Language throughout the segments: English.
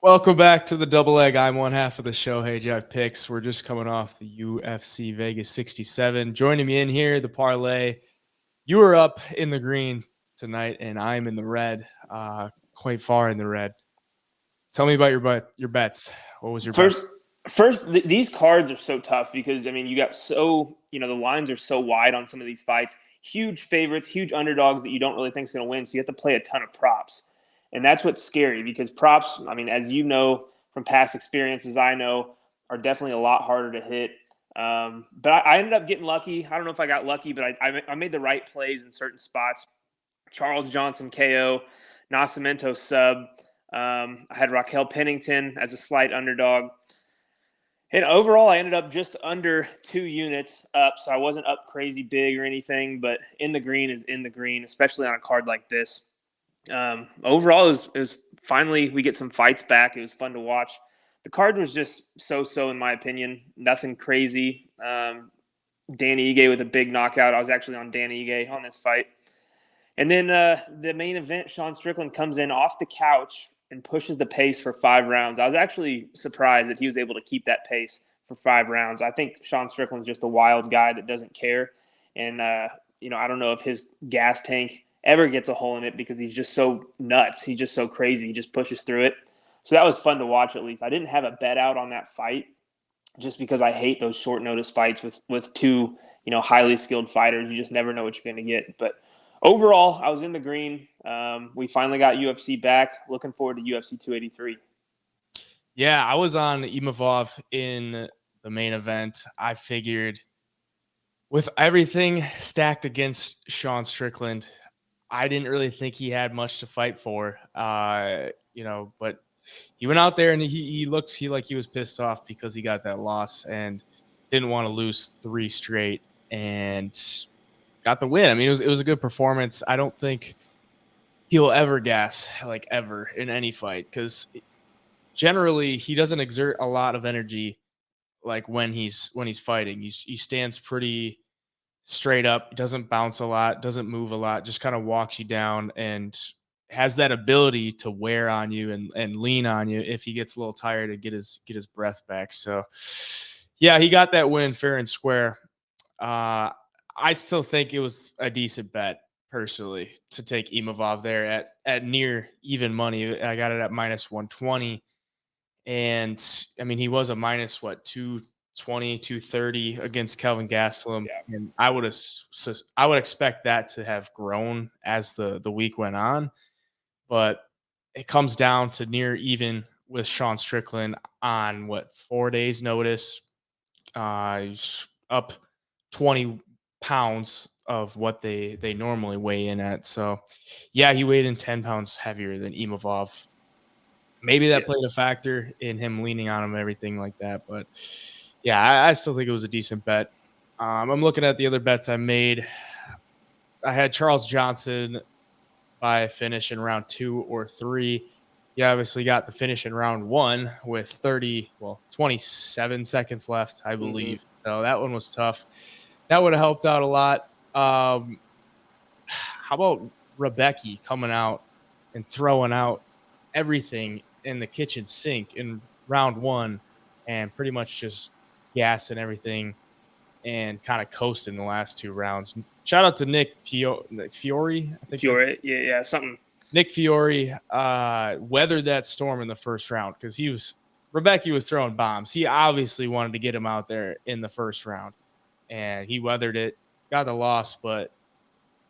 Welcome back to the double leg. I'm one half of the show. Hey, Jive Picks. We're just coming off the UFC Vegas 67. Joining me in here, the parlay. You were up in the green tonight, and I'm in the red, quite far in the red. Tell me about your bets. What was your bet? These cards are so tough because you got the lines are so wide on some of these fights. Huge favorites, huge underdogs that you don't really think is going to win. So you have to play a ton of props, and that's what's scary because props. As you know from past experiences, I know are definitely a lot harder to hit. But I ended up getting lucky. I don't know if I got lucky, but I made the right plays in certain spots. Charles Johnson KO, Nascimento sub. I had Raquel Pennington as a slight underdog. And overall, I ended up just under 2 units up, so I wasn't up crazy big or anything, but in the green is in the green, especially on a card like this. Overall, it was finally we get some fights back. It was fun to watch. The card was just so-so in my opinion. Nothing crazy. Danny Ige with a big knockout. I was actually on Danny Ige on this fight. And then the main event, Sean Strickland comes in off the couch and pushes the pace for 5 rounds. I was actually surprised that he was able to keep that pace for 5 rounds. I think Sean Strickland's just a wild guy that doesn't care. And, I don't know if his gas tank ever gets a hole in it because he's just so nuts. He's just so crazy. He just pushes through it. So that was fun to watch at least. I didn't have a bet out on that fight just because I hate those short notice fights with two, highly skilled fighters. You just never know what you're going to get. But overall, I was in the green. We finally got UFC back. Looking forward to UFC 283. Yeah, I was on Imavov in the main event. I figured with everything stacked against Sean Strickland, I didn't really think he had much to fight for. But he went out there and he looked like he was pissed off because he got that loss and didn't want to lose 3 straight and got the win. It was a good performance. I don't think he'll ever gas ever in any fight because generally he doesn't exert a lot of energy when he's fighting. He stands pretty straight up, doesn't bounce a lot, doesn't move a lot, just kind of walks you down and has that ability to wear on you and lean on you if he gets a little tired and get his breath back. So yeah, he got that win fair and square. I still think it was a decent bet personally to take Imavov there at near even money. I got it at minus 120. And he was a minus 220, 230 against Kelvin Gastelum. Yeah. And I would expect that to have grown as the week went on. But it comes down to near even with Sean Strickland on 4 days notice. He's up 20 pounds of what they normally weigh in at. So yeah, he weighed in 10 pounds heavier than Imavov. Maybe that played a factor in him leaning on him and everything like that. But yeah, I still think it was a decent bet. I'm looking at the other bets I made. I had Charles Johnson by a finish in round 2 or 3. He obviously got the finish in round 1 with 27 seconds left, I believe. So that one was tough. That would have helped out a lot. How about Rebecca coming out and throwing out everything in the kitchen sink in round 1 and pretty much just gassing everything and kind of coasting the last 2 rounds. Shout out to Nick Fiore. I think Fiore, yeah, something. Nick Fiore weathered that storm in the first round because Rebecca was throwing bombs. He obviously wanted to get him out there in the first round, and he weathered it, got the loss, but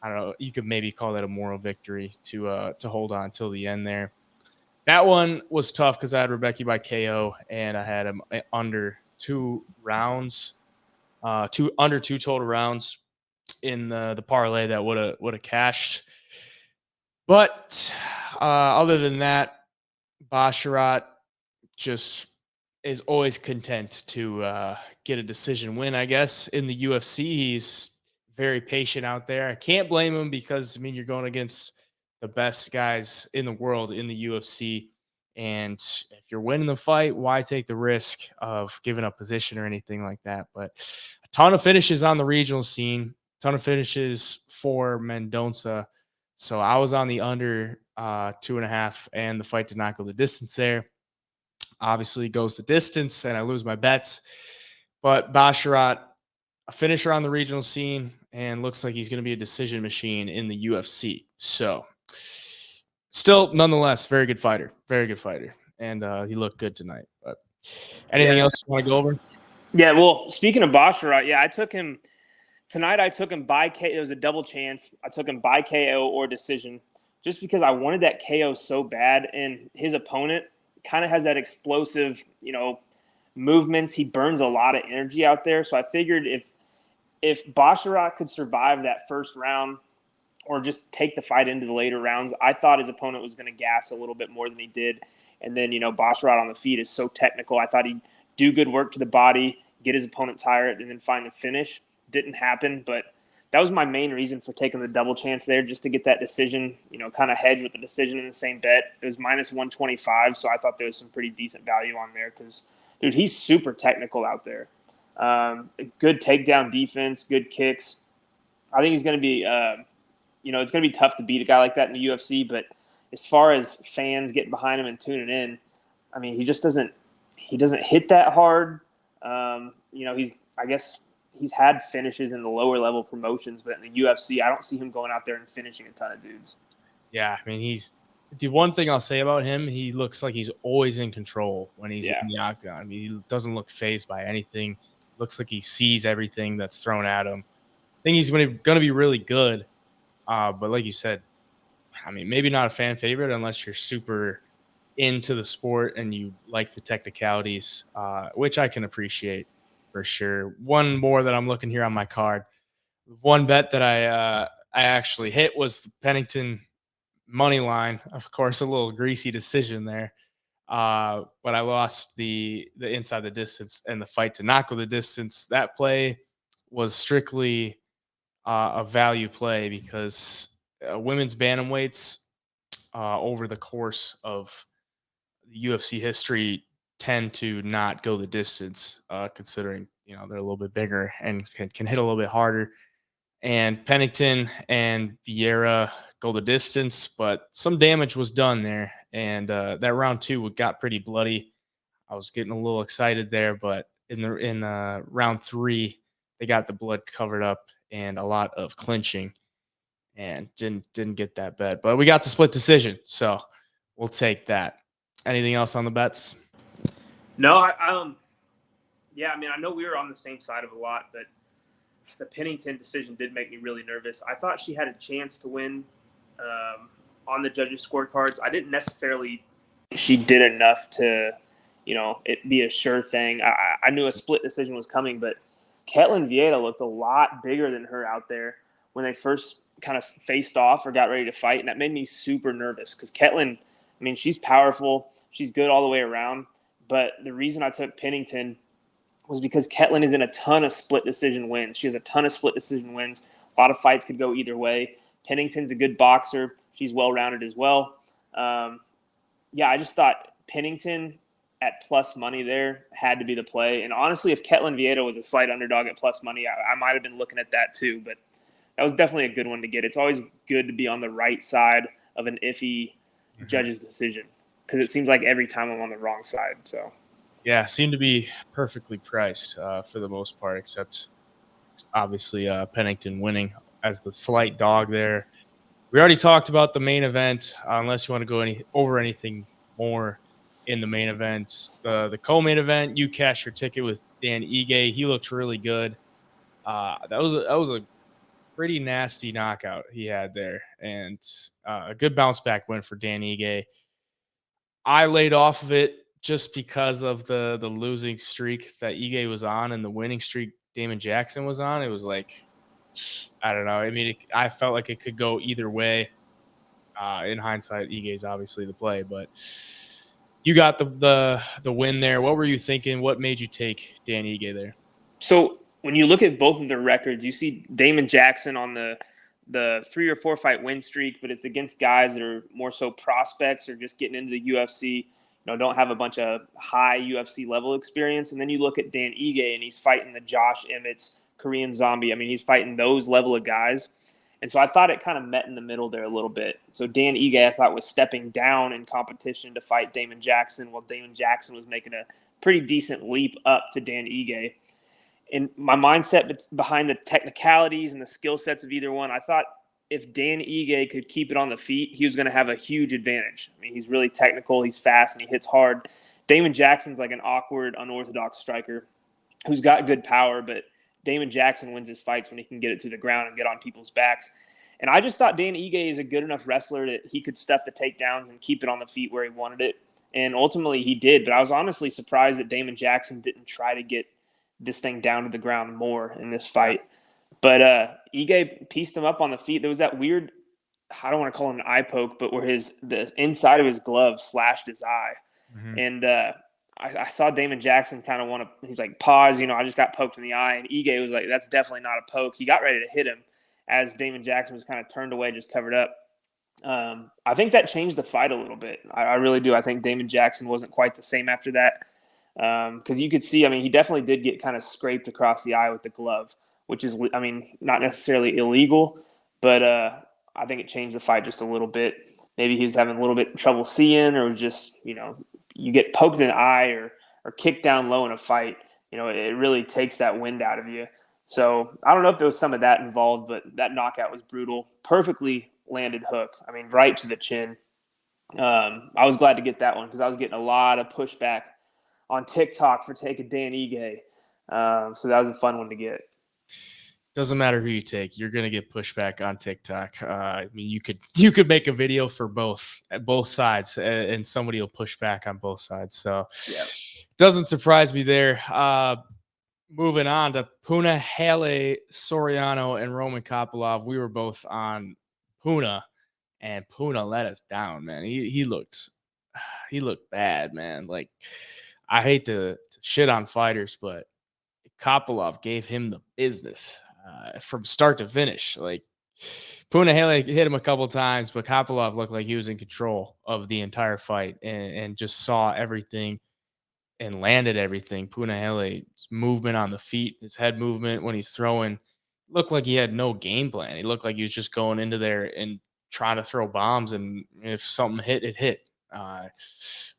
I don't know. You could maybe call that a moral victory to hold on till the end there. That one was tough because I had Rebecca by KO and I had him under 2 rounds, under 2 total rounds in the parlay that would have cashed. But other than that, Basharat just is always content to get a decision win, I guess. In the UFC, he's very patient out there. I can't blame him because, you're going against the best guys in the world in the UFC. And if you're winning the fight, why take the risk of giving up position or anything like that? But a ton of finishes on the regional scene, a ton of finishes for Mendonça. So I was on the under 2.5, and the fight did not go the distance there. obviously goes the distance, and I lose my bets. But Basharat, a finisher on the regional scene, and looks like he's going to be a decision machine in the UFC. So still, nonetheless, very good fighter. Very good fighter. And he looked good tonight. But anything else you want to go over? Yeah, well, speaking of Basharat, yeah, I took him tonight. I took him by KO. It was a double chance. I took him by KO or decision just because I wanted that KO so bad. And his opponent kind of has that explosive, movements. He burns a lot of energy out there. So I figured if Basharat could survive that first round or just take the fight into the later rounds, I thought his opponent was going to gas a little bit more than he did. And then, Basharat on the feet is so technical. I thought he'd do good work to the body, get his opponent tired, and then find the finish. Didn't happen, but that was my main reason for taking the double chance there, just to get that decision, kind of hedge with the decision in the same bet. It was minus 125, so I thought there was some pretty decent value on there because, dude, he's super technical out there. Good takedown defense, good kicks. I think he's going to be, it's going to be tough to beat a guy like that in the UFC, but as far as fans getting behind him and tuning in, I mean, he doesn't hit that hard. He's had finishes in the lower level promotions, but in the UFC, I don't see him going out there and finishing a ton of dudes. Yeah, I mean, the one thing I'll say about him, he looks like he's always in control when he's in the octagon. I mean, he doesn't look fazed by anything. Looks like he sees everything that's thrown at him. I think he's going to be really good. But like you said, I mean, maybe not a fan favorite unless you're super into the sport and you like the technicalities, which I can appreciate for sure. One more that I'm looking here on my card. One bet that I actually hit was the Pennington money line. Of course, a little greasy decision there. But I lost the inside the distance and the fight to not go the distance. That play was strictly a value play because women's bantamweights over the course of UFC history tend to not go the distance, considering they're a little bit bigger and can hit a little bit harder. And Pennington and Vieira go the distance, but some damage was done there. And that round 2 got pretty bloody. I was getting a little excited there, but in round 3, they got the blood covered up and a lot of clinching, and didn't get that bet. But we got the split decision, so we'll take that. Anything else on the bets? No, I know we were on the same side of a lot, but the Pennington decision did make me really nervous. I thought she had a chance to win on the judges' scorecards. I didn't necessarily she did enough to, it be a sure thing. I knew a split decision was coming, but Ketlen Vieira looked a lot bigger than her out there when they first kind of faced off or got ready to fight, and that made me super nervous because Ketlen, I mean, she's powerful. She's good all the way around. But the reason I took Pennington was because Ketlen is in a ton of split decision wins. She has a ton of split decision wins. A lot of fights could go either way. Pennington's a good boxer. She's well-rounded as well. I just thought Pennington at plus money there had to be the play. And honestly, if Ketlen Vieira was a slight underdog at plus money, I might have been looking at that too. But that was definitely a good one to get. It's always good to be on the right side of an iffy judge's decision because it seems like every time I'm on the wrong side. So, yeah, seemed to be perfectly priced for the most part, except obviously Pennington winning as the slight dog there. We already talked about the main event. Unless you want to go over anything more in the main event, the co-main event, you cashed your ticket with Dan Ige. He looked really good. That was a pretty nasty knockout he had there, and a good bounce back win for Dan Ige. I laid off of it just because of the losing streak that Ige was on and the winning streak Damon Jackson was on. It was like, I don't know. I mean, I felt like it could go either way. In hindsight, Ige's obviously the play, but you got the win there. What were you thinking? What made you take Dan Ige there? So when you look at both of their records, you see Damon Jackson on the 3 or 4 fight win streak, but it's against guys that are more so prospects or just getting into the UFC. Don't have a bunch of high UFC level experience. And then you look at Dan Ige and he's fighting the Josh Emmett's, Korean Zombie. I mean, he's fighting those level of guys. And so I thought it kind of met in the middle there a little bit. So Dan Ige, I thought, was stepping down in competition to fight Damon Jackson, while Damon Jackson was making a pretty decent leap up to Dan Ige. And my mindset behind the technicalities and the skill sets of either one, I thought if Dan Ige could keep it on the feet, he was going to have a huge advantage. I mean, he's really technical, he's fast, and he hits hard. Damon Jackson's like an awkward, unorthodox striker who's got good power, but Damon Jackson wins his fights when he can get it to the ground and get on people's backs. And I just thought Dan Ige is a good enough wrestler that he could stuff the takedowns and keep it on the feet where he wanted it. And ultimately he did. But I was honestly surprised that Damon Jackson didn't try to get this thing down to the ground more in this fight. But Ige pieced him up on the feet. There was that weird, I don't want to call it an eye poke, but where the inside of his glove slashed his eye. Mm-hmm. And I saw Damon Jackson kind of he's like, pause, I just got poked in the eye. And Ige was like, that's definitely not a poke. He got ready to hit him as Damon Jackson was kind of turned away, just covered up. I think that changed the fight a little bit. I really do. I think Damon Jackson wasn't quite the same after that. Because you could see, he definitely did get kind of scraped across the eye with the glove, which is, not necessarily illegal, but I think it changed the fight just a little bit. Maybe he was having a little bit of trouble seeing, or just, you get poked in the eye or kicked down low in a fight, it really takes that wind out of you. So I don't know if there was some of that involved, but that knockout was brutal. Perfectly landed hook. Right to the chin. I was glad to get that one because I was getting a lot of pushback on TikTok for taking Dan Ige. So that was a fun one to get. Doesn't matter who you take, you're gonna get pushback on TikTok. You could make a video for both sides, and somebody will push back on both sides. So yeah. Doesn't surprise me there. Moving on to Punahele Soriano and Roman Kopylov. We were both on Puna, and Puna let us down, man. He looked bad, man. Like, I hate to shit on fighters, but Kopylov gave him the business from start to finish. Like, Punahele hit him a couple times, but Kopylov looked like he was in control of the entire fight and just saw everything and landed everything. Punahele's movement on the feet, his head movement when he's throwing, looked like he had no game plan. He looked like he was just going into there and trying to throw bombs, and if something hit, it hit.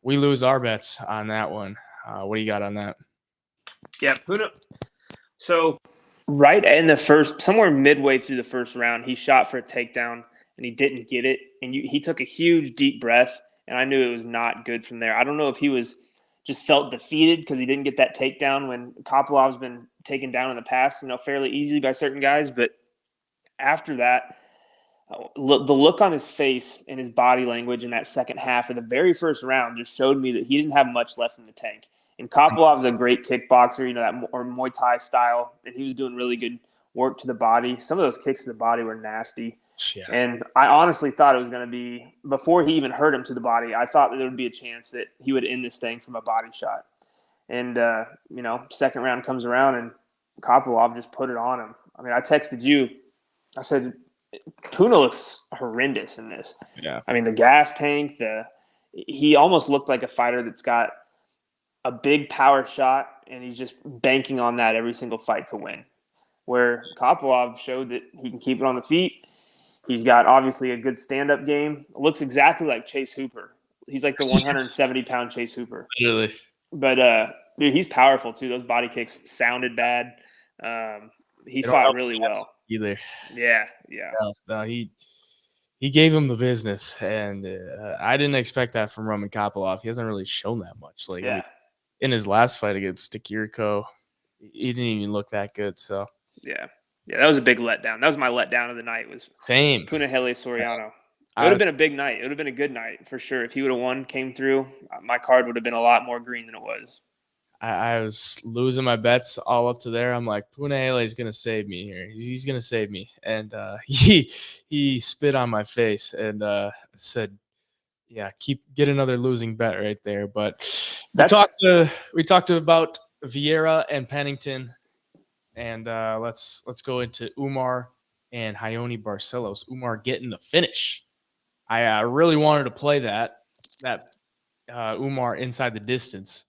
We lose our bets on that one. What do you got on that? Yeah, Puna. So right in somewhere midway through the first round, he shot for a takedown and he didn't get it. And he took a huge deep breath, and I knew it was not good from there. I don't know if he just felt defeated because he didn't get that takedown when Kopylov's been taken down in the past, fairly easily by certain guys. But after that, the look on his face and his body language in that second half of the very first round just showed me that he didn't have much left in the tank. And Kopylov's a great kickboxer, or Muay Thai style, and he was doing really good work to the body. Some of those kicks to the body were nasty. Yeah. And I honestly thought it was going to be, before he even hurt him to the body, I thought that there would be a chance that he would end this thing from a body shot. And, second round comes around and Kopylov just put it on him. I texted you. I said, Puna looks horrendous in this. Yeah. The gas tank, he almost looked like a fighter that's got a big power shot and he's just banking on that every single fight to win. Where Kopylov showed that he can keep it on the feet. He's got obviously a good stand-up game. Looks exactly like Chase Hooper. He's like the 170-pound Chase Hooper. Really? But dude, he's powerful too. Those body kicks sounded bad. He fought really well. Either. Yeah. No, he gave him the business, and I didn't expect that from Roman Kopylov. He hasn't really shown that much. In his last fight against Stikirko, he didn't even look that good. So yeah, that was a big letdown. That was my letdown of the night. Was same Punahele Soriano. It would have been a big night. It would have been a good night for sure. If he would have won, came through, my card would have been a lot more green than it was. I was losing my bets all up to there. I'm like, Punahele is gonna save me here. He's gonna save me, and he spit on my face and said, "Yeah, get another losing bet right there." But we talked about Vieira and Pennington, and let's go into Umar and Raoni Barcelos. Umar getting the finish. I really wanted to play that Umar inside the distance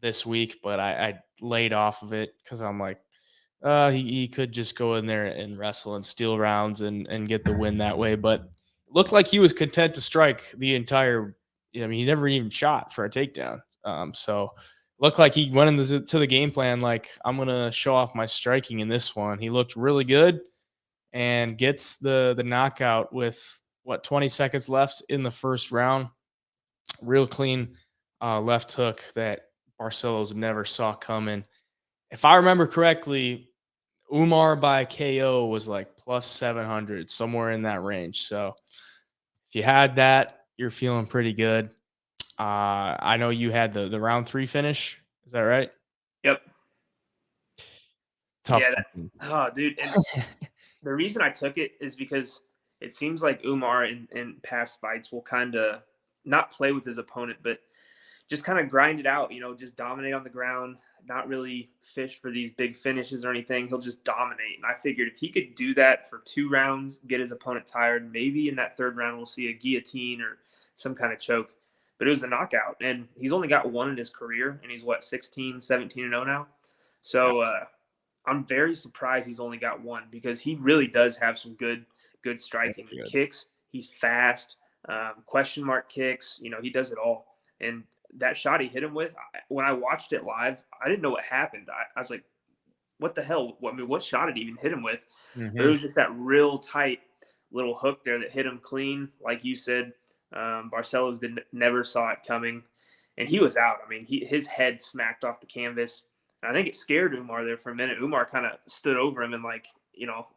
this week, but I laid off of it because I'm like, He could just go in there and wrestle and steal rounds and get the win that way. But it looked like he was content to strike the entire. I mean, he never even shot for a takedown. So looked like he went into to the game plan like, I'm gonna show off my striking in this one. He looked really good and gets the knockout with 20 seconds left in the first round. Real clean left hook that Barcelos never saw coming. If I remember correctly, Umar by KO was like plus 700, somewhere in that range. So if you had that, you're feeling pretty good. I know you had the round 3 finish. Is that right? Yep. Tough. Oh, dude. And the reason I took it is because it seems like Umar in past fights will kind of not play with his opponent, but just kind of grind it out, just dominate on the ground, not really fish for these big finishes or anything. He'll just dominate. And I figured if he could do that for 2 rounds, get his opponent tired, maybe in that 3rd round we'll see a guillotine or some kind of choke. But it was a knockout. And he's only got 1 in his career, and he's 16, 17-0 now. So I'm very surprised he's only got 1 because he really does have some good striking. He kicks. He's fast. Question mark kicks. He does it all. And that shot he hit him with, when I watched it live, I didn't know what happened. I was like, what the hell? What shot did he even hit him with? Mm-hmm. But it was just that real tight little hook there that hit him clean. Like you said, Barcelos never saw it coming, and he was out. I mean, his head smacked off the canvas. And I think it scared Umar there for a minute. Umar kind of stood over him and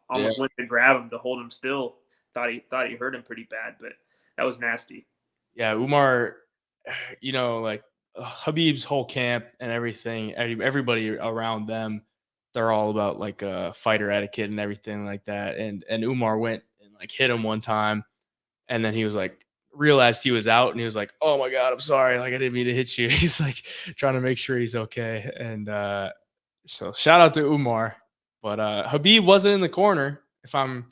almost went to grab him to hold him still. Thought he hurt him pretty bad, but that was nasty. Yeah, Umar, like Habib's whole camp and everything, everybody around them, they're all about like fighter etiquette and everything like that. And Umar went and like hit him one time, and then he was like, realized he was out, and he was like, "Oh my God, I'm sorry, like I didn't mean to hit you." He's like trying to make sure he's okay. And so shout out to Umar. But Habib wasn't in the corner, if I'm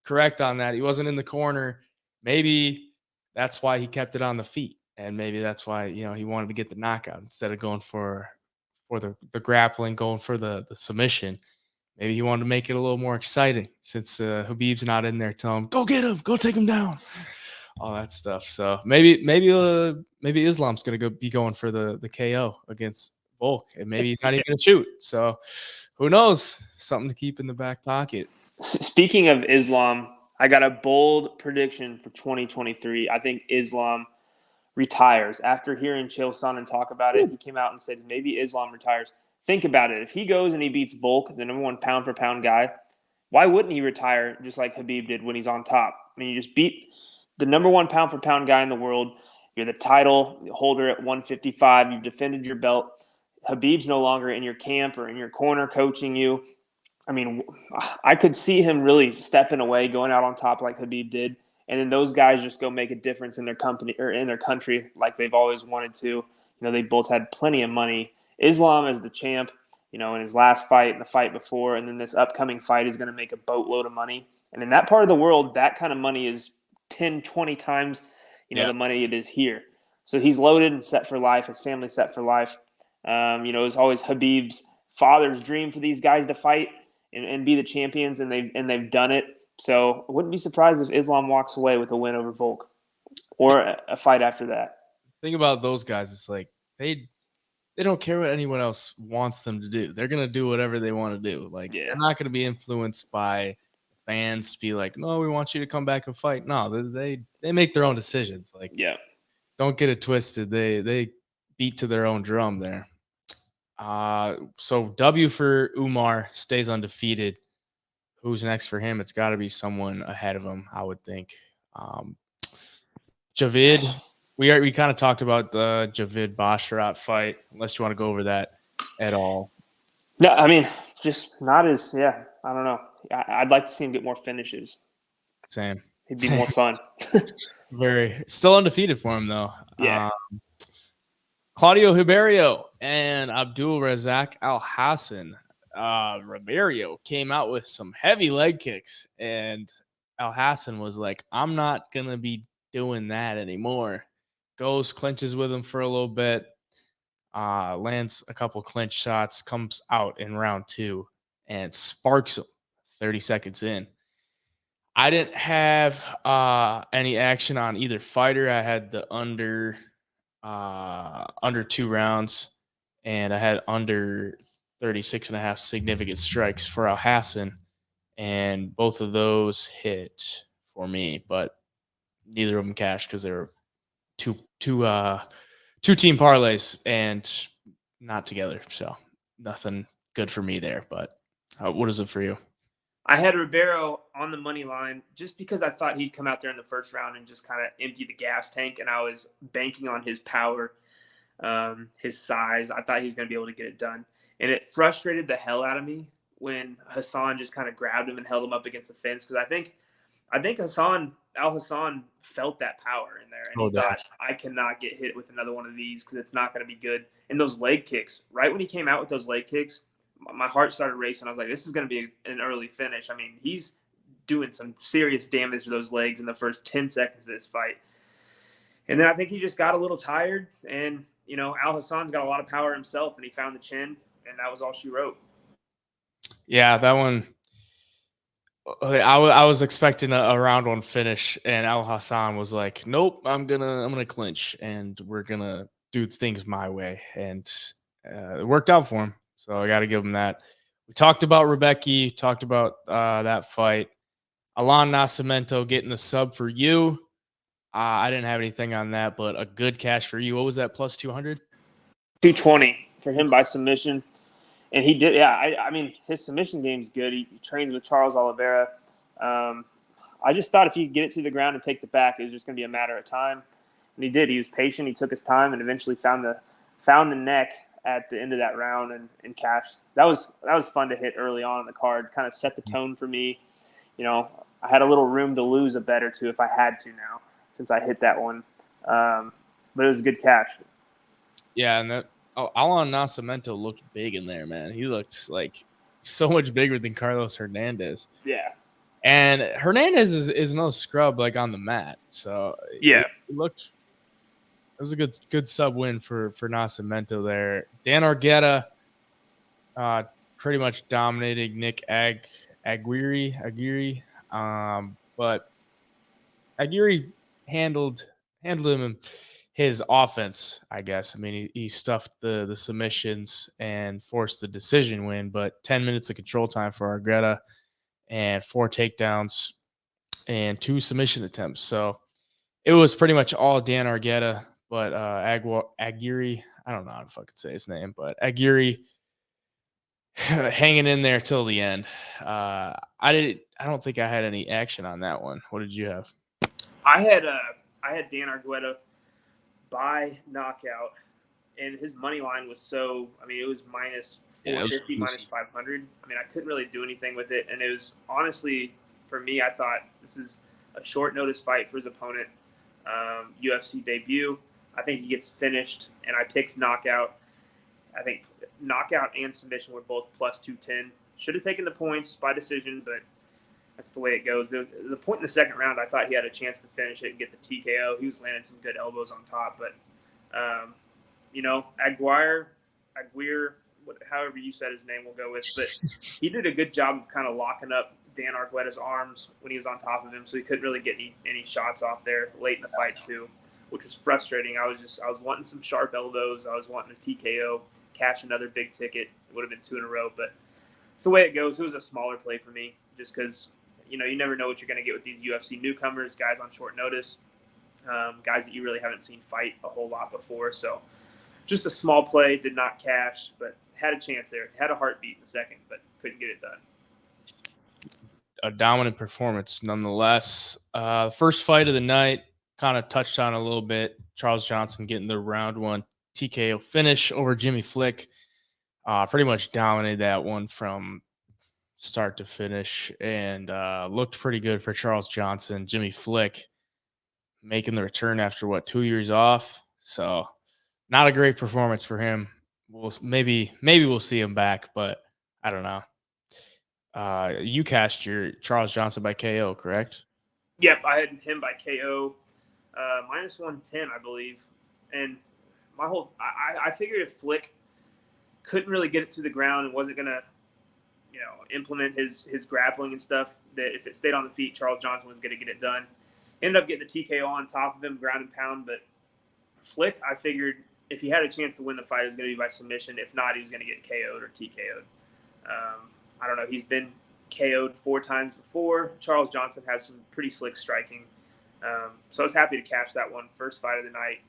correct on that. He wasn't in the corner. Maybe that's why he kept it on the feet, and maybe that's why he wanted to get the knockout instead of going for the grappling, going for the submission. Maybe he wanted to make it a little more exciting since Habib's not in there. Tell him, go get him, go take him down, all that stuff. So maybe Islam's gonna be going for the KO against Volk, and maybe he's not even gonna shoot. So who knows? Something to keep in the back pocket. Speaking of Islam, I got a bold prediction for 2023. I think Islam retires. After hearing Chael Sonnen talk about it, he came out and said maybe Islam retires. Think about it. If he goes and he beats Volk, the number 1 pound-for-pound guy, why wouldn't he retire just like Habib did when he's on top? I mean, you just beat the number 1 pound-for-pound guy in the world. You're the title holder at 155. You've defended your belt. Habib's no longer in your camp or in your corner coaching you. I mean, I could see him really stepping away, going out on top like Habib did, and then those guys just go make a difference in their company or in their country like they've always wanted to. They both had plenty of money. Islam as the champ, in his last fight and the fight before, and then this upcoming fight is going to make a boatload of money. And in that part of the world, that kind of money is 10, 20 times, the money it is here. So he's loaded and set for life. His family's set for life. It's always Habib's father's dream for these guys to fight and be the champions, and they've done it. So I wouldn't be surprised if Islam walks away with a win over Volk or a fight after that. Think about those guys. It's like they don't care what anyone else wants them to do. They're gonna do whatever they want to do. Like they're not gonna be influenced by fans to be like, no, we want you to come back and fight. No, they make their own decisions. Like, don't get it twisted. They beat to their own drum there. So W for Umar, stays undefeated. Who's next for him? It's got to be someone ahead of him, I would think. Javid, we kind of talked about the Javid Basharat fight. Unless you want to go over that at all. No, I mean, just not as I don't know. I'd like to see him get more finishes. Same. It'd be more fun. Still undefeated for him though. Yeah. Claudio Ribeiro and Abdul Razak Al Hassan. Ribeiro came out with some heavy leg kicks, and Al Hassan was like, I'm not going to be doing that anymore. Goes, clinches with him for a little bit, lands a couple clinch shots, comes out in round 2, and sparks him 30 seconds in. I didn't have any action on either fighter. I had the under 2 rounds, and I had under 36 and a half significant strikes for Al Hassan, and both of those hit for me, but neither of them cashed because they were two team parlays and not together. So nothing good for me there. But what is it for you? I had Ribeiro on the money line just because I thought he'd come out there in the first round and just kind of empty the gas tank, and I was banking on his power, his size. I thought he was going to be able to get it done, and it frustrated the hell out of me when Hassan just kind of grabbed him and held him up against the fence, because I think Al Hassan felt that power in there, and he thought, I cannot get hit with another one of these because it's not going to be good. And those leg kicks, right when he came out with those leg kicks, my heart started racing. I was like, this is going to be an early finish. I mean, he's doing some serious damage to those legs in the first 10 seconds of this fight. And then I think he just got a little tired, and, Al Hassan's got a lot of power himself, and he found the chin, and that was all she wrote. Yeah, that one. I was expecting a round one finish, and Al Hassan was like, "Nope, I'm gonna clinch, and we're gonna do things my way," and it worked out for him. So I got to give him that. We talked about Rebecca, talked about that fight. Alan Nascimento getting the sub for you. I didn't have anything on that, but a good cash for you. What was that, plus 200? 220 for him by submission. And he did, yeah. I mean, his submission game's good. He trains with Charles Oliveira. I just thought if he could get it to the ground and take the back, it was just going to be a matter of time. And he did. He was patient. He took his time and eventually found the neck at the end of that round and cashed. That was fun to hit early on in the card. Kind of set the tone for me. I had a little room to lose a bet or two if I had to now, since I hit that one. But it was a good cash. Yeah, and Alan Nascimento looked big in there, man. He looked like so much bigger than Carlos Hernandez. Yeah. And Hernandez is no scrub like on the mat. So yeah, it was a good sub win for Nascimento there. Dan Argueta pretty much dominated Nick Aguirre. But Aguirre handled him his offense, I guess. I mean, he stuffed the submissions and forced the decision win, but 10 minutes of control time for Argueta and 4 takedowns and 2 submission attempts. So it was pretty much all Dan Argueta, but Aguirre, I don't know how to fucking say his name, but Aguirre hanging in there till the end. I don't think I had any action on that one. What did you have? I had Dan Argueta by knockout, and his money line was it was minus 450, minus 500. I mean, I couldn't really do anything with it, and it was honestly, for me, I thought this is a short notice fight for his opponent, UFC debut. I think he gets finished, and I picked knockout. I think knockout and submission were both plus 210. Should have taken the points by decision, but that's the way it goes. The point in the second round, I thought he had a chance to finish it and get the TKO. He was landing some good elbows on top, but Aguirre, however you said his name, we'll go with. But he did a good job of kind of locking up Dan Argueta's arms when he was on top of him, so he couldn't really get any shots off there late in the fight too, which was frustrating. I was wanting some sharp elbows. I was wanting a TKO, cash another big ticket. It would have been 2 in a row, but it's the way it goes. It was a smaller play for me, just because you never know what you're going to get with these UFC newcomers, guys on short notice, guys that you really haven't seen fight a whole lot before. So just a small play, did not cash, but had a chance there. Had a heartbeat in the second, but couldn't get it done. A dominant performance nonetheless. First fight of the night, kind of touched on a little bit. Charles Johnson getting the round 1 TKO finish over Jimmy Flick. Pretty much dominated that one from start to finish, and looked pretty good for Charles Johnson. Jimmy Flick making the return after 2 years off. So not a great performance for him. Maybe we'll see him back, but I don't know. You cashed your Charles Johnson by KO, correct? Yep, I had him by KO, minus 110, I believe. And I figured if Flick couldn't really get it to the ground and wasn't going to implement his grappling and stuff. That if it stayed on the feet, Charles Johnson was going to get it done. Ended up getting the TKO on top of him, ground and pound. But Flick, I figured if he had a chance to win the fight, it was going to be by submission. If not, he was going to get KO'd or TKO'd. I don't know. He's been KO'd 4 times before. Charles Johnson has some pretty slick striking. So I was happy to catch that one. First fight of the night.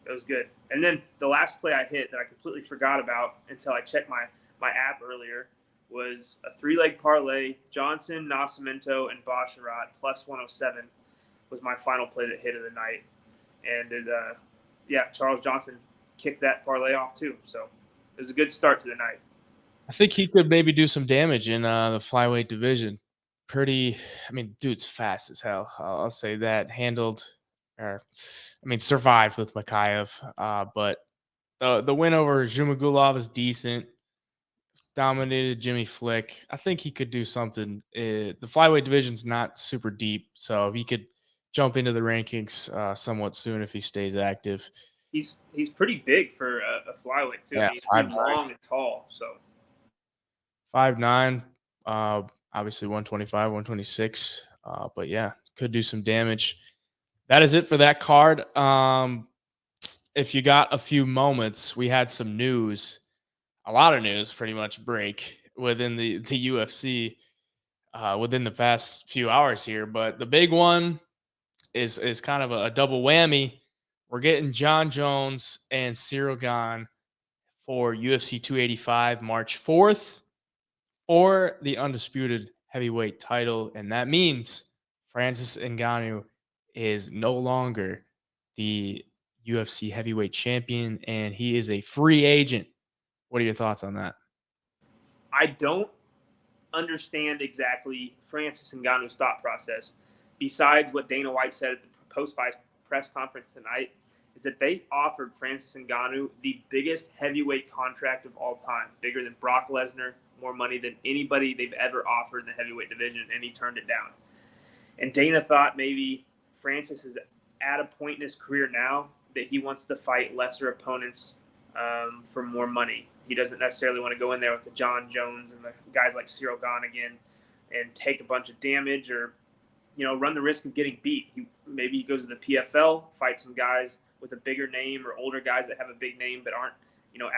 It was good. And then the last play I hit that I completely forgot about until I checked my app earlier was a 3-leg parlay. Johnson, Nascimento, and Basharat plus 107 was my final play that hit of the night. And Charles Johnson kicked that parlay off too. So it was a good start to the night. I think he could maybe do some damage in the flyweight division. Dude's fast as hell. I'll say that. Survived with Makayev. But the win over Zhumagulov is decent. Dominated Jimmy Flick. I think he could do something. The flyweight division's not super deep, so he could jump into the rankings somewhat soon if he stays active. He's pretty big for a flyweight too. Yeah, he's long and tall. So 5'9", obviously 125, 126. But yeah, could do some damage. That is it for that card. If you got a few moments, we had some news, a lot of news pretty much break within the UFC within the past few hours here. But the big one is kind of a double whammy. We're getting Jon Jones and Ciryl Gane for UFC 285 March 4th for the undisputed heavyweight title. And that means Francis Ngannou is no longer the UFC heavyweight champion, and he is a free agent. What are your thoughts on that? I don't understand exactly Francis Ngannou's thought process, besides what Dana White said at the post-fight press conference tonight, is that they offered Francis Ngannou the biggest heavyweight contract of all time, bigger than Brock Lesnar, more money than anybody they've ever offered in the heavyweight division, and he turned it down. And Dana thought maybe Francis is at a point in his career now that he wants to fight lesser opponents for more money. He doesn't necessarily want to go in there with the Jon Jones and the guys like Ciryl Gane again and take a bunch of damage or, run the risk of getting beat. Maybe he goes to the PFL, fights some guys with a bigger name or older guys that have a big name but aren't,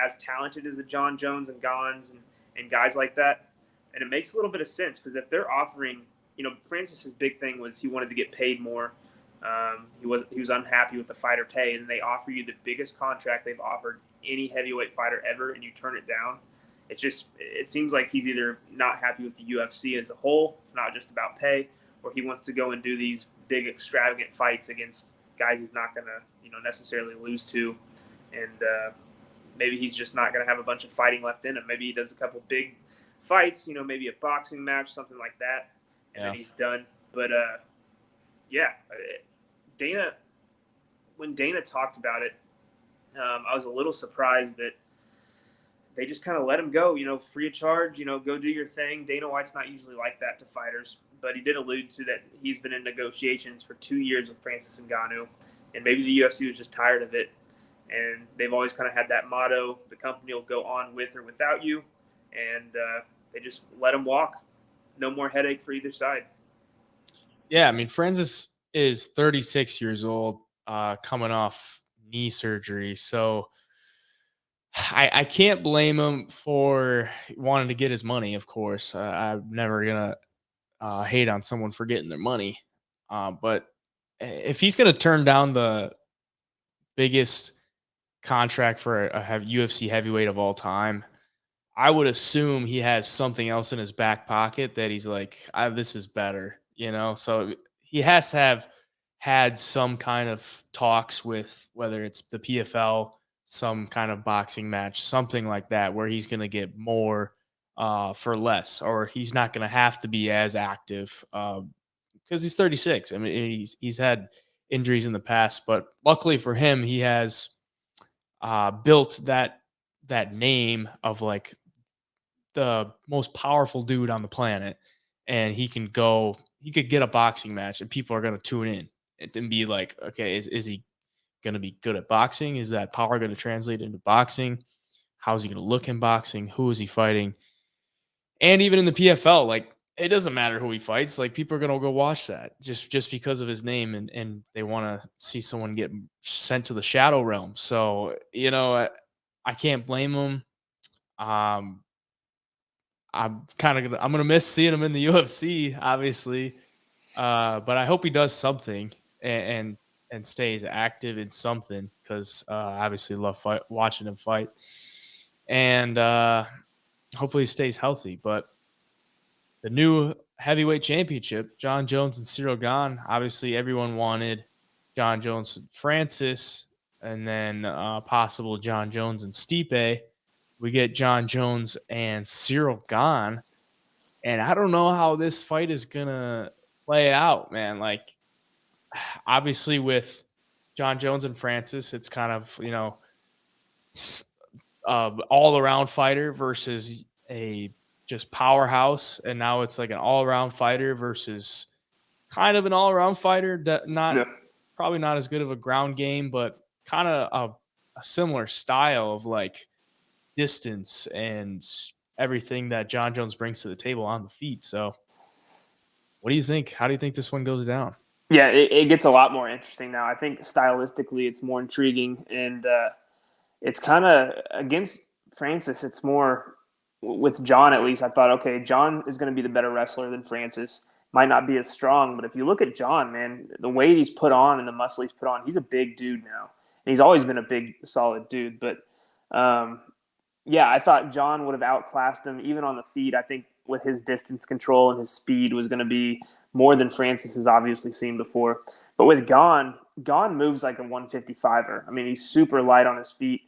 as talented as the Jon Jones and Ganes and guys like that. And it makes a little bit of sense because if they're offering, Francis's big thing was he wanted to get paid more. He was unhappy with the fighter pay, and they offer you the biggest contract they've offered any heavyweight fighter ever, and you turn it down. It seems like he's either not happy with the UFC as a whole. It's not just about pay, or he wants to go and do these big extravagant fights against guys he's not going to, necessarily lose to, and maybe he's just not going to have a bunch of fighting left in him. Maybe he does a couple big fights, maybe a boxing match, something like that, and then he's done. But when Dana talked about it, I was a little surprised that they just kind of let him go, free of charge, go do your thing. Dana White's not usually like that to fighters, but he did allude to that he's been in negotiations for 2 years with Francis Ngannou, and maybe the UFC was just tired of it. And they've always kind of had that motto, the company will go on with or without you, and they just let him walk. No more headache for either side. Yeah, Francis is 36 years old, coming off knee surgery. So I can't blame him for wanting to get his money, of course. I'm never going to hate on someone for getting their money. But if he's going to turn down the biggest contract for a UFC heavyweight of all time, I would assume he has something else in his back pocket that he's like, this is better, So he has to have had some kind of talks with whether it's the PFL, some kind of boxing match, something like that, where he's going to get more for less, or he's not going to have to be as active because he's 36. He's had injuries in the past, but luckily for him, he has built that name of like the most powerful dude on the planet, and he could get a boxing match and people are going to tune in and be like, okay, is he going to be good at boxing? Is that power going to translate into boxing? How's he going to look in boxing? Who is he fighting? And even in the PFL, like, it doesn't matter who he fights. Like, people are gonna go watch that just because of his name, and they want to see someone get sent to the shadow realm. So I can't blame him. Um, I'm gonna miss seeing him in the UFC, obviously. But I hope he does something and stays active in something because obviously love watching him fight, and hopefully he stays healthy. But the new heavyweight championship, Jon Jones and Ciryl Gane. Obviously, everyone wanted Jon Jones and Francis, and then possible Jon Jones and Stipe. We get Jon Jones and Ciryl Gane, and I don't know how this fight is gonna play out, man. Like, obviously, with Jon Jones and Francis, it's kind of all around fighter versus a just powerhouse, and now it's like an all around fighter versus kind of an all around fighter that Yeah. probably not as good of a ground game, but kind of a similar style of like distance and everything that Jon Jones brings to the table on the feet. So, what do you think? How do you think this one goes down? Yeah, it gets a lot more interesting now. I think stylistically it's more intriguing, and it's kind of against Francis. It's more with Jon, at least. I thought, okay, Jon is going to be the better wrestler than Francis. Might not be as strong, but if you look at Jon, man, the weight he's put on and the muscle he's put on, he's a big dude now. And he's always been a big, solid dude. But yeah, I thought Jon would have outclassed him, even on the feet. I think with his distance control and his speed was going to be more than Francis has obviously seen before. But with Gane moves like a 155er. I mean, he's super light on his feet,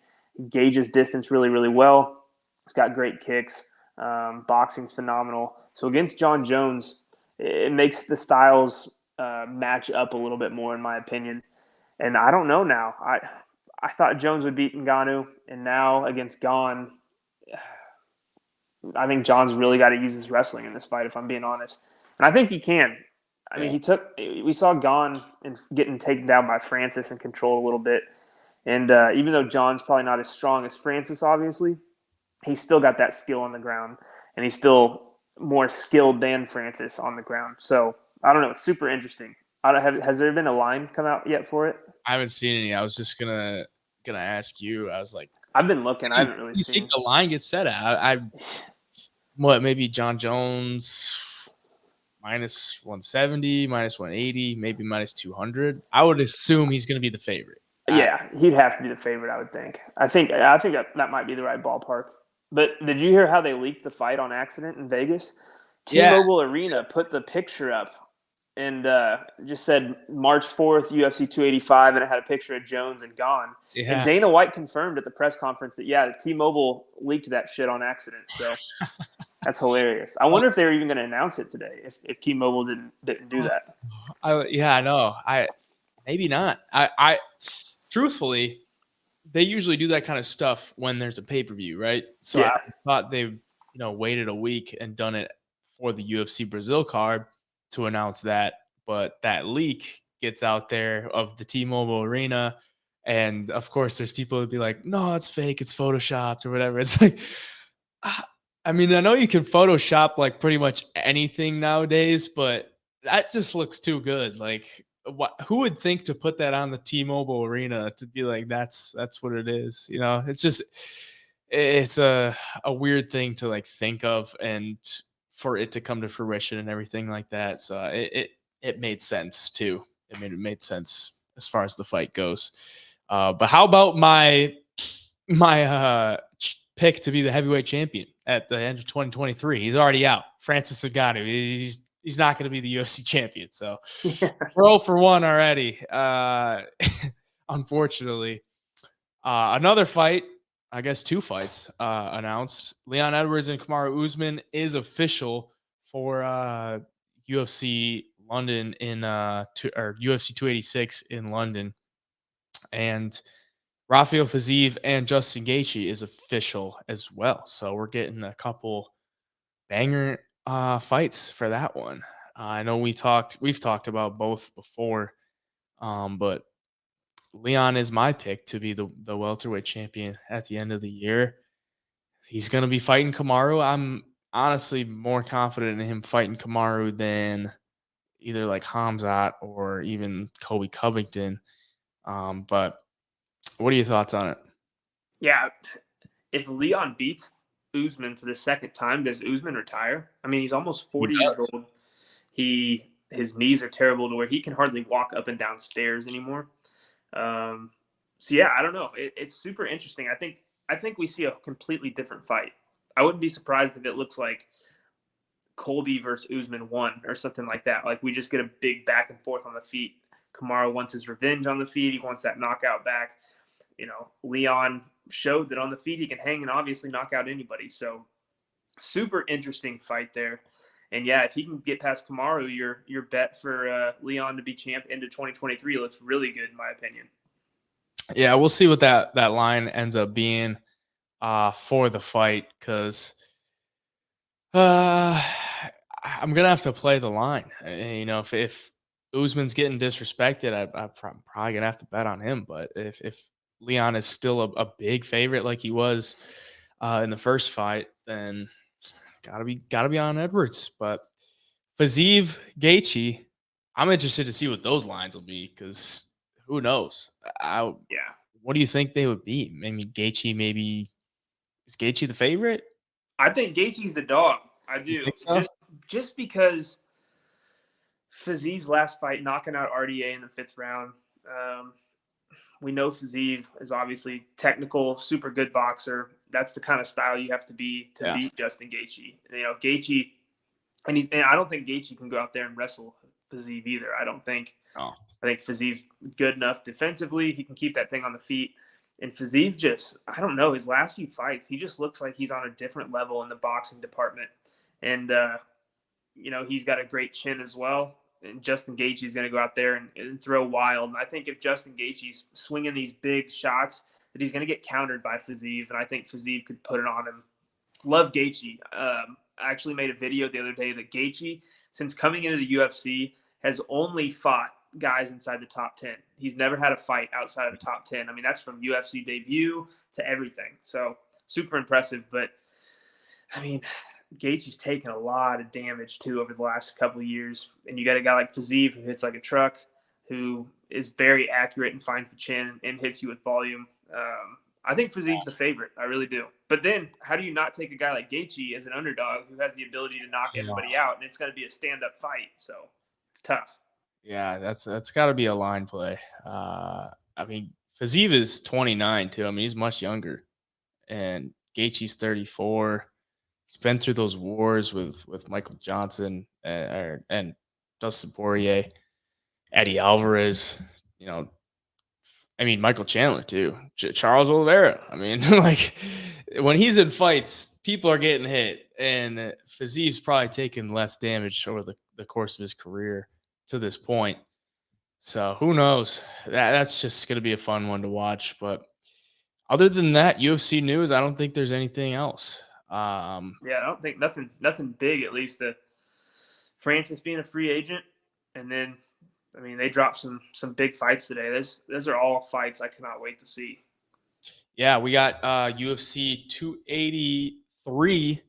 gauges distance really, really well. He's got great kicks. Boxing's phenomenal. So against Jon Jones, it makes the styles match up a little bit more, in my opinion. And I don't know now. I thought Jones would beat Ngannou, and now against Gane, I think Jon's really got to use his wrestling in this fight, if I'm being honest. And I think he can. I mean, we saw Gane getting taken down by Francis and controlled a little bit. And even though Jon's probably not as strong as Francis, obviously, he's still got that skill on the ground, and he's still more skilled than Francis on the ground. So I don't know. It's super interesting. Has there been a line come out yet for it? I haven't seen any. I was just gonna ask you. I was like, I've been looking. I haven't really you think seen. the line gets set at? What, maybe Jon Jones minus 170, minus 180, maybe minus 200. I would assume he's going to be the favorite. Yeah, he'd have to be the favorite, I would think. I think that might be the right ballpark. But did you hear how they leaked the fight on accident in Vegas? T-Mobile Arena put the picture up and just said March 4th, UFC 285, and it had a picture of Jones and Gane. Yeah. And Dana White confirmed at the press conference that, yeah, T-Mobile leaked that shit on accident. So that's hilarious. I wonder if they were even going to announce it today if T-Mobile didn't do that. I know. Maybe not. I truthfully, they usually do that kind of stuff when there's a pay-per-view, right? So Yeah. I thought they waited a week and done it for the UFC Brazil card to announce that, but that leak gets out there of the T-Mobile Arena, and of course there's people who'd be like, no, it's fake, it's photoshopped or whatever. It's like, I mean, I know you can Photoshop like pretty much anything nowadays, but that just looks too good. Like, who would think to put that on the T-Mobile Arena to be like, that's what it is? It's a weird thing to like think of, and for it to come to fruition and everything like that. So it made sense too. It made sense as far as the fight goes. But how about my pick to be the heavyweight champion at the end of 2023? He's already out. Francis Ngannou. He's not going to be the UFC champion. So we're 0 for 1 already. Unfortunately, another fight. I guess 2 fights announced. Leon Edwards and Kamaru Usman is official for UFC London or UFC 286 in London, and Rafael Fiziev and Justin Gaethje is official as well. So we're getting a couple banger fights for that one. I know we've talked about both before, but Leon is my pick to be the welterweight champion at the end of the year. He's going to be fighting Kamaru. honestly more confident in him fighting Kamaru than either like Hamzat or even Kobe Covington. But what are your thoughts on it? Yeah, if Leon beats Usman for the second time, does Usman retire? I mean, he's almost He 40 years does. old. His knees are terrible to where he can hardly walk up and down stairs anymore. Um, so yeah, I don't know. It's super interesting. I think we see a completely different fight. I wouldn't be surprised if it looks like Colby versus Usman 1 or something like that. Like we just get a big back and forth on the feet. Kamaru wants his revenge on the feet. He wants that knockout back. Leon showed that on the feet he can hang and obviously knock out anybody. So super interesting fight there. And yeah, if he can get past Kamaru, your bet for Leon to be champ into 2023 looks really good in my opinion. Yeah, we'll see what that line ends up being for the fight, because I'm gonna have to play the line. If Usman's getting disrespected, I'm probably gonna have to bet on him. But if Leon is still a big favorite like he was in the first fight, then gotta be on Edwards. But Fiziev, Gaethje, I'm interested to see what those lines will be, because who knows? Yeah. What do you think they would be? Maybe Gaethje. Maybe is Gaethje the favorite? I think Gaethje's the dog. I You do. think so? Just because Fiziev's last fight knocking out RDA in the 5th round. Um, we know Fiziev is obviously technical, super good boxer. That's the kind of style you have to be to Yeah. beat Justin Gaethje. Gaethje, and I don't think Gaethje can go out there and wrestle Fiziev either. I don't think. Oh, I think Fiziev's good enough defensively. He can keep that thing on the feet. And Fiziev just, I don't know, his last few fights, he just looks like he's on a different level in the boxing department. And, he's got a great chin as well. And Justin Gaethje's going to go out there and throw wild. And I think if Justin Gaethje's swinging these big shots, that he's going to get countered by Fiziev. And I think Fiziev could put it on him. Love Gaethje. I actually made a video the other day that Gaethje, since coming into the UFC, has only fought guys inside the top 10. He's never had a fight outside of the top 10. I mean, that's from UFC debut to everything. So super impressive. But I mean, Gaethje's taken a lot of damage too over the last couple of years. And you got a guy like Fiziev who hits like a truck, who is very accurate and finds the chin and hits you with volume. I think Fiziev's the favorite. I really do. But then, how do you not take a guy like Gaethje as an underdog who has the ability to knock yeah. everybody out? And it's going to be a stand-up fight, so it's tough. Yeah, that's got to be a line play. I mean, Fiziev is 29 too. I mean, he's much younger, and Gaethje's 34. He's been through those wars with Michael Johnson and Dustin Poirier, Eddie Alvarez. I mean, Michael Chandler too, Charles Oliveira. I mean, like when he's in fights, people are getting hit, and Fiziev's probably taken less damage over the course of his career to this point. So who knows? That's just going to be a fun one to watch. But other than that, UFC news, I don't think there's anything else. Yeah, I don't think nothing big, at least. Francis being a free agent, and then I mean they dropped some big fights today. Those are all fights I cannot wait to see. Yeah, we got UFC 283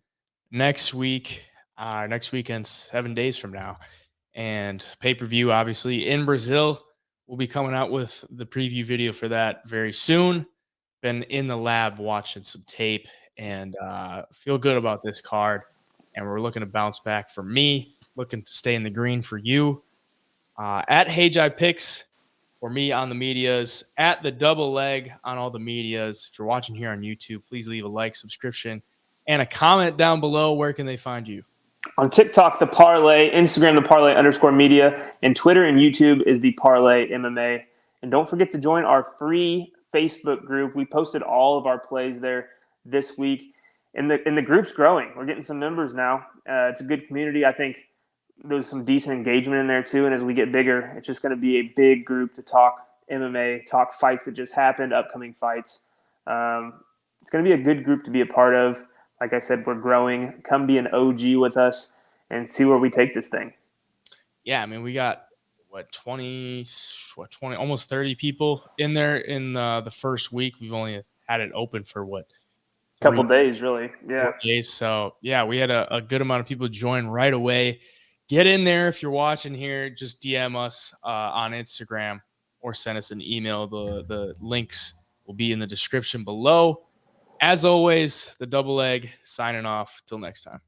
next week. Next weekend, 7 days from now, and pay-per-view obviously in Brazil. We'll be coming out with the preview video for that very soon. Been in the lab watching some tape and feel good about this card. And we're looking to bounce back for me, looking to stay in the green for you. At Hajai Picks for me on the medias, at the double leg on all the medias. If you're watching here on YouTube, please leave a like, subscription, and a comment down below. Where can they find you? On TikTok, the Parlay, Instagram, the Parlay_media, and Twitter and YouTube is the Parlay MMA. And don't forget to join our free Facebook group. We posted all of our plays there this week, and the group's growing. We're getting some members now. It's a good community. I think there's some decent engagement in there too. And as we get bigger, it's just going to be a big group to talk MMA, talk fights that just happened, upcoming fights. It's going to be a good group to be a part of. Like I said, we're growing. Come be an OG with us and see where we take this thing. Yeah, I mean, we got 20, almost 30 people in there in the first week. We've only had it open for Couple days, really. Yeah. 4 days. So yeah, we had a good amount of people join right away. Get in there if you're watching here. Just DM us on Instagram or send us an email. The links will be in the description below. As always, the double leg signing off. Till next time.